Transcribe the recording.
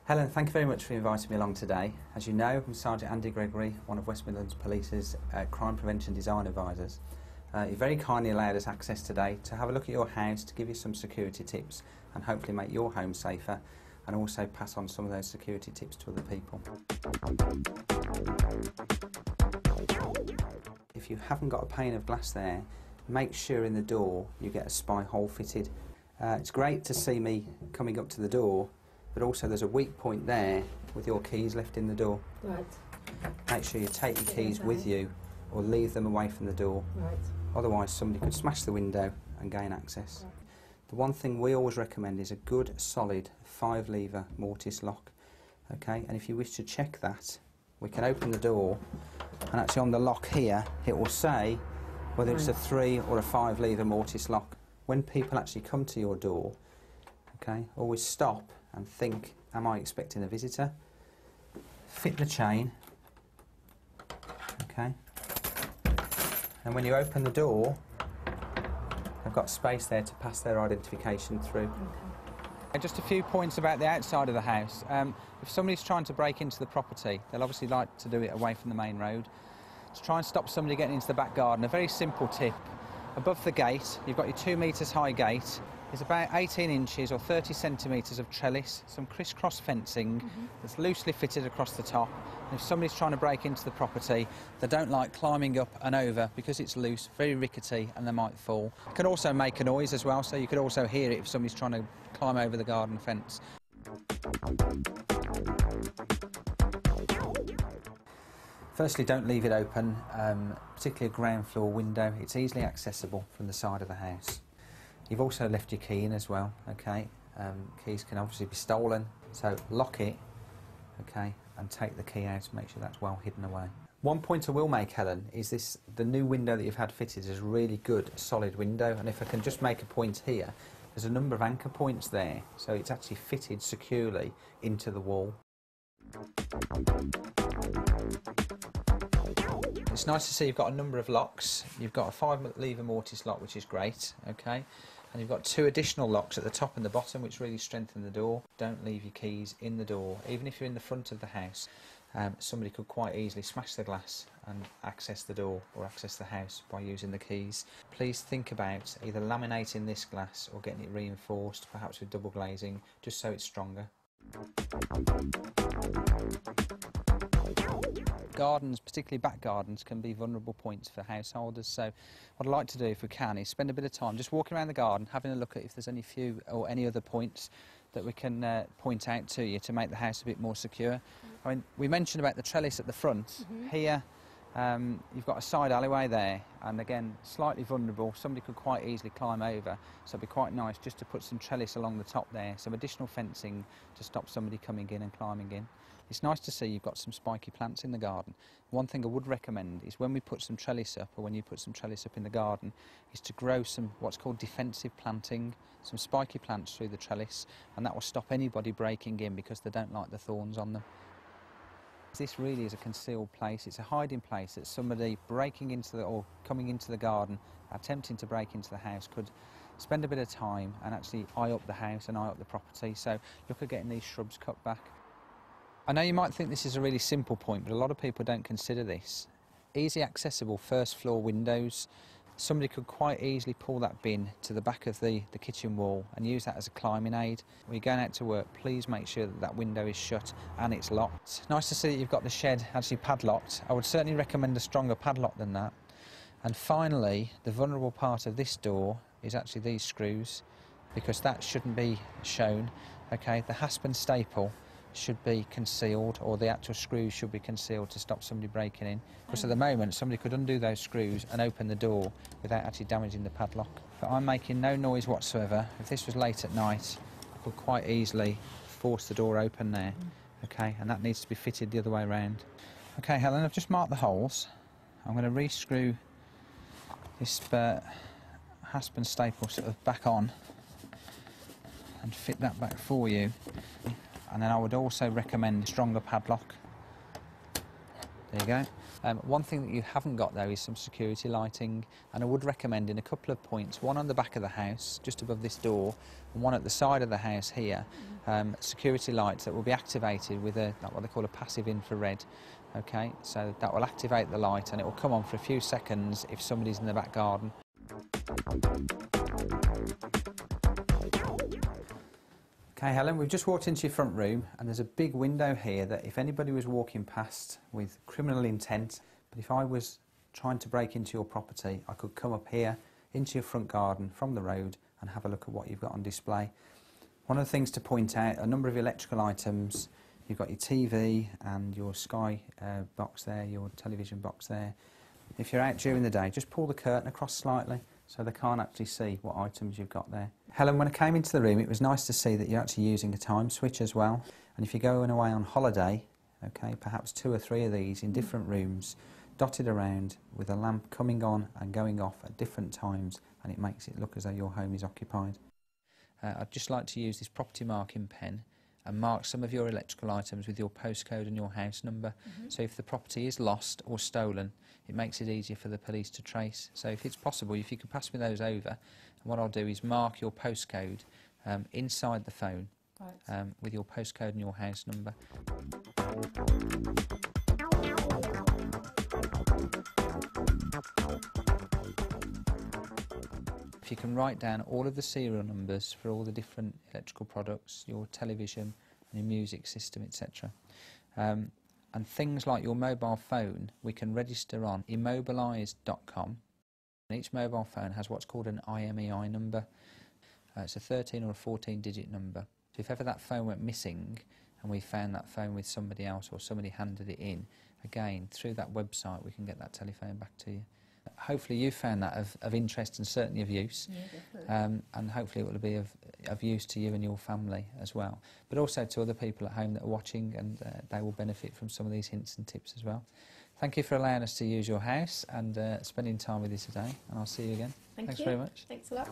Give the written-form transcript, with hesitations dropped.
Helen, thank you very much for inviting me along today. As you know, I'm Sergeant Andy Gregory, one of West Midlands Police's Crime Prevention Design Advisors. You very kindly allowed us access today to have a look at your house, to give you some security tips and hopefully make your home safer, and also pass on some of those security tips to other people. If you haven't got a pane of glass there, make sure in the door you get a spy hole fitted. It's great to see me coming up to the door, but also there's a weak point there with your keys left in the door. Right. Make sure you take your keys with you or leave them away from the door. Right. Otherwise somebody could smash the window and gain access. Right. The one thing we always recommend is a good solid 5-lever mortise lock. Okay, and if you wish to check that, we can open the door and actually on the lock here it will say whether it's a 3 or a 5-lever mortise lock. When people actually come to your door, okay, always stop and think, am I expecting a visitor? Fit the chain, okay, and when you open the door, they've got space there to pass their identification through. Okay. Just a few points about the outside of the house. If somebody's trying to break into the property, they'll obviously like to do it away from the main road. To try and stop somebody getting into the back garden, a very simple tip. Above the gate, you've got your 2 metres high gate. There's about 18 inches or 30 centimetres of trellis, some crisscross fencing that's loosely fitted across the top. And if somebody's trying to break into the property, they don't like climbing up and over because it's loose, very rickety, and they might fall. It can also make a noise as well, so you could also hear it if somebody's trying to climb over the garden fence. Firstly, don't leave it open, particularly a ground floor window. It's easily accessible from the side of the house. You've also left your key in as well, okay? Keys can obviously be stolen, so lock it, okay, and take the key out to make sure that's well hidden away. One point I will make, Helen, is the new window that you've had fitted is a really good solid window, and if I can just make a point here, there's a number of anchor points there, so it's actually fitted securely into the wall. It's nice to see you've got a number of locks. You've got a 5-lever mortise lock, which is great, okay? And you've got 2 additional locks at the top and the bottom, which really strengthen the door. Don't leave your keys in the door. Even if you're in the front of the house, somebody could quite easily smash the glass and access the door or access the house by using the keys. Please think about either laminating this glass or getting it reinforced, perhaps with double glazing, just so it's stronger. Gardens, particularly back gardens, can be vulnerable points for householders, so what I'd like to do, if we can, is spend a bit of time just walking around the garden, having a look at if there's any few or any other points that we can point out to you to make the house a bit more secure. I mean, we mentioned about the trellis at the front. Here you've got a side alleyway there, and again, slightly vulnerable. Somebody could quite easily climb over, so it'd be quite nice just to put some trellis along the top there, some additional fencing to stop somebody coming in and climbing in. It's nice to see you've got some spiky plants in the garden. One thing I would recommend is when we put some trellis up, or when you put some trellis up in the garden, is to grow some what's called defensive planting, some spiky plants through the trellis, and that will stop anybody breaking in because they don't like the thorns on them. This really is a concealed place. It's a hiding place that somebody breaking into or coming into the garden, attempting to break into the house, could spend a bit of time and actually eye up the house and eye up the property. So look at getting these shrubs cut back. I know you might think this is a really simple point, but a lot of people don't consider this. Easy accessible first floor windows. Somebody could quite easily pull that bin to the back of the kitchen wall and use that as a climbing aid. When you're going out to work, please make sure that that window is shut and it's locked. Nice to see that you've got the shed actually padlocked. I would certainly recommend a stronger padlock than that. And finally, the vulnerable part of this door is actually these screws, because that shouldn't be shown. Okay, the hasp and staple should be concealed, or the actual screws should be concealed to stop somebody breaking in. Because at the moment, somebody could undo those screws and open the door without actually damaging the padlock. But I'm making no noise whatsoever. If this was late at night, I could quite easily force the door open there. Okay, and that needs to be fitted the other way around. Okay, Helen, I've just marked the holes. I'm going to re-screw this hasp and staple sort of back on and fit that back for you. And then I would also recommend a stronger padlock. There you go. One thing that you haven't got there is some security lighting, and I would recommend in a couple of points, one on the back of the house, just above this door, and one at the side of the house here, security lights that will be activated with what they call a passive infrared. Okay, so that will activate the light and it will come on for a few seconds if somebody's in the back garden. Okay, Helen, we've just walked into your front room and there's a big window here that if anybody was walking past with criminal intent, but if I was trying to break into your property, I could come up here into your front garden from the road and have a look at what you've got on display. One of the things to point out, a number of electrical items, you've got your TV and your Sky box there, your television box there. If you're out during the day, just pull the curtain across slightly so they can't actually see what items you've got there. Helen, when I came into the room, it was nice to see that you're actually using a time switch as well. And if you're going away on holiday, okay, perhaps 2 or 3 of these in different rooms, dotted around with a lamp coming on and going off at different times, and it makes it look as though your home is occupied. I'd just like to use this property marking pen and mark some of your electrical items with your postcode and your house number. So if the property is lost or stolen, it makes it easier for the police to trace. So if it's possible, if you could pass me those over, and what I'll do is mark your postcode inside the phone with your postcode and your house number. If you can write down all of the serial numbers for all the different electrical products, your television, your music system, etc. And things like your mobile phone, we can register on immobilized.com. And each mobile phone has what's called an IMEI number. It's a 13 or a 14-digit number. So if ever that phone went missing and we found that phone with somebody else or somebody handed it in, again, through that website we can get that telephone back to you. Hopefully you found that of interest and certainly of use, and hopefully it will be of use to you and your family as well, but also to other people at home that are watching, and they will benefit from some of these hints and tips as well. Thank you for allowing us to use your house and spending time with you today, and I'll see you again. Thanks very much. Thanks a lot.